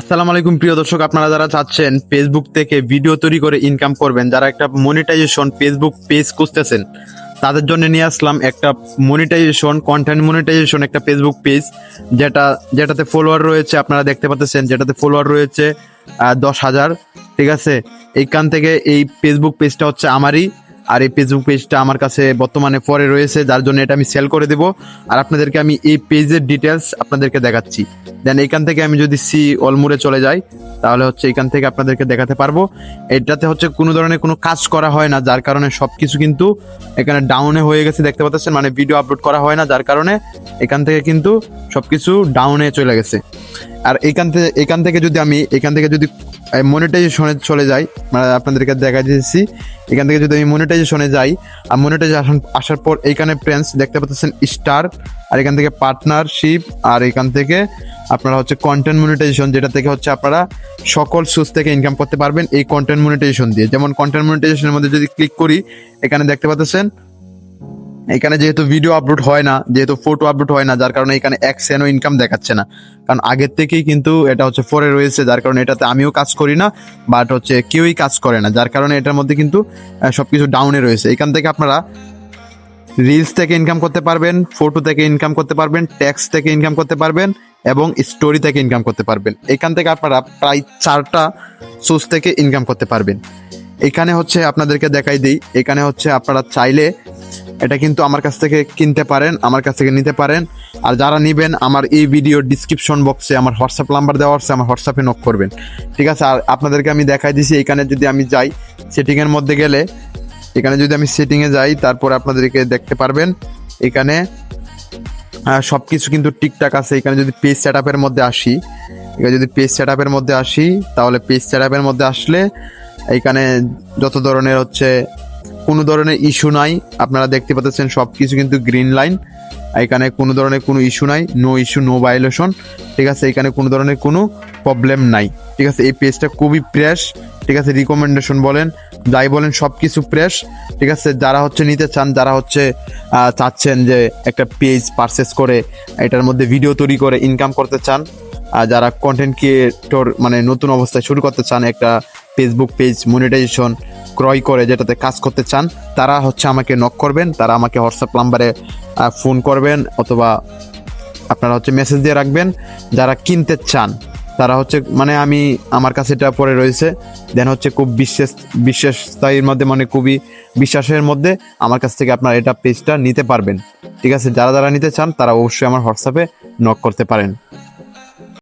আসসালামু আলাইকুম প্রিয় দর্শক, আপনারা যারা চাচ্ছেন ফেসবুক থেকে ভিডিও তৈরি করে ইনকাম করবেন, যারা একটা মনিটাইজেশন ফেসবুক পেজ খুঁজতেছেন, তাদের জন্য নিয়ে আসলাম একটা মনিটাইজেশন কন্টেন্ট মনিটাইজেশন একটা ফেসবুক পেজ যেটাতে ফলোয়ার রয়েছে, আপনারা দেখতে পাচ্ছেন যেটাতে ফলোয়ার রয়েছে 10,000। ঠিক আছে, এইখান থেকে এই ফেসবুক পেজটা হচ্ছে আমারই, আর এই ফেসবুক পেজটা আমার কাছে বর্তমানে পরে রয়েছে, যার জন্য এটা আমি সেল করে দেব। আর আপনাদেরকে আমি এই পেজের ডিটেলস আপনাদেরকে দেখাচ্ছি। দেন এখান থেকে আমি যদি সি অলমুরে চলে যাই, তাহলে হচ্ছে এখান থেকে আপনাদেরকে দেখাতে পারবো। এটাতে হচ্ছে কোনো ধরনের কোনো কাজ করা হয় না, যার কারণে সবকিছু কিন্তু এখানে ডাউনে হয়ে গেছে, দেখতে পাচ্ছেন, মানে ভিডিও আপলোড করা হয় না, যার কারণে এখান থেকে কিন্তু সবকিছু ডাউনে চলে গেছে। আর এখান থেকে যদি মনিটাইজেশনে চলে যাই, মানে আপনাদেরকে দেখা দিয়েছি, এখান থেকে যদি আমি মনিটাইজেশনে যাই, আর মনিটাইজেশন আসার পর এইখানে ফ্রেন্ডস দেখতে পাচ্ছেন স্টার, আর এখান থেকে পার্টনারশিপ, আর এখান থেকে আপনারা হচ্ছে কন্টেন্ট মনিটাইজেশন, যেটা থেকে হচ্ছে আপনারা সকল সোর্স থেকে ইনকাম করতে পারবেন এই কন্টেন্ট মনিটাইজেশন দিয়ে। যেমন কন্টেন্ট মনিটাইজেশনের মধ্যে যদি ক্লিক করি, এখানে দেখতে পাচ্ছেন এখানে যেহেতু ভিডিও আপলোড হয় না, যেহেতু ফটো আপলোড হয় না, যার কারণে এখানে এক সেন্টও ইনকাম দেখাচ্ছে না, কারণ আগের থেকেই কিন্তু এটা হচ্ছে পরে রয়েছে, যার কারণে এটাতে আমিও কাজ করি না, বাট হচ্ছে কেউই কাজ করে না, যার কারণে এটার মধ্যে কিন্তু সবকিছু ডাউনে রয়েছে। এখান থেকে আপনারা রিলস থেকে ইনকাম করতে পারবেন, ফটো থেকে ইনকাম করতে পারবেন, ট্যাক্স থেকে ইনকাম করতে পারবেন এবং স্টোরি থেকে ইনকাম করতে পারবেন। এখান থেকে আপনারা প্রায় 4টা সোর্স থেকে ইনকাম করতে পারবেন। এখানে হচ্ছে আপনাদেরকে দেখাই দিই, এখানে হচ্ছে আপনারা চাইলে এটা কিন্তু আমার কাছ থেকে কিনতে পারেন, আমার কাছ থেকে নিতে পারেন। আর যারা নেবেন, আমার এই ভিডিওর ডিসক্রিপশন বক্সে আমার হোয়াটসঅ্যাপ নাম্বার দেওয়া আছে, আমার হোয়াটসঅ্যাপে নক করবেন। ঠিক আছে, আর আপনাদেরকে আমি দেখাই দিছি, এখানে যদি আমি যাই সেটিংয়ের মধ্যে গেলে, এখানে যদি আমি সেটিংয়ে যাই, তারপরে আপনাদেরকে দেখতে পারবেন এখানে সব কিছু কিন্তু ঠিকঠাক আছে। এখানে যদি পেজ সেট আপের মধ্যে আসি, এখানে যদি পেজ সেট আপের মধ্যে আসি, তাহলে পেজ সেট আপের মধ্যে আসলে এখানে যত ধরনের হচ্ছে কোনো ধরনের ইস্যু নাই, আপনারা দেখতে পাচ্ছেন সব কিছু কিন্তু গ্রিন লাইন, এখানে কোনো ধরনের কোনো ইস্যু নাই, নো ইস্যু নো ভায়োলেশন। ঠিক আছে, এখানে কোনো ধরনের কোনো প্রবলেম নাই। ঠিক আছে, এই পেজটা খুবই ফ্রেশ। ঠিক আছে, রিকমেন্ডেশন বলেন যাই বলেন সব কিছু ফ্রেশ। ঠিক আছে, যারা হচ্ছে নিতে চান, যারা হচ্ছে চাচ্ছেন যে একটা পেজ পারচেস করে এটার মধ্যে ভিডিও তৈরি করে ইনকাম করতে চান, আর যারা কন্টেন্ট ক্রিয়েটর মানে নতুন অবস্থায় শুরু করতে চান, একটা ফেসবুক পেজ মনিটাইজেশন ক্রয় করে যেটাতে কাজ করতে চান, তারা হচ্ছে আমাকে নক করবেন, তারা আমাকে হোয়াটসঅ্যাপ নাম্বারে ফোন করবেন, অথবা আপনারা হচ্ছে মেসেজ দিয়ে রাখবেন। যারা কিনতে চান তারা হচ্ছে মানে আমার কাছে এটা পরে রয়েছে, দেন হচ্ছে খুব বিশ্বাসের মধ্যে, মানে খুবই বিশ্বাসের মধ্যে আমার কাছ থেকে আপনারা এটা পেজটা নিতে পারবেন। ঠিক আছে, যারা যারা নিতে চান তারা অবশ্যই আমার হোয়াটসঅ্যাপে নক করতে পারেন।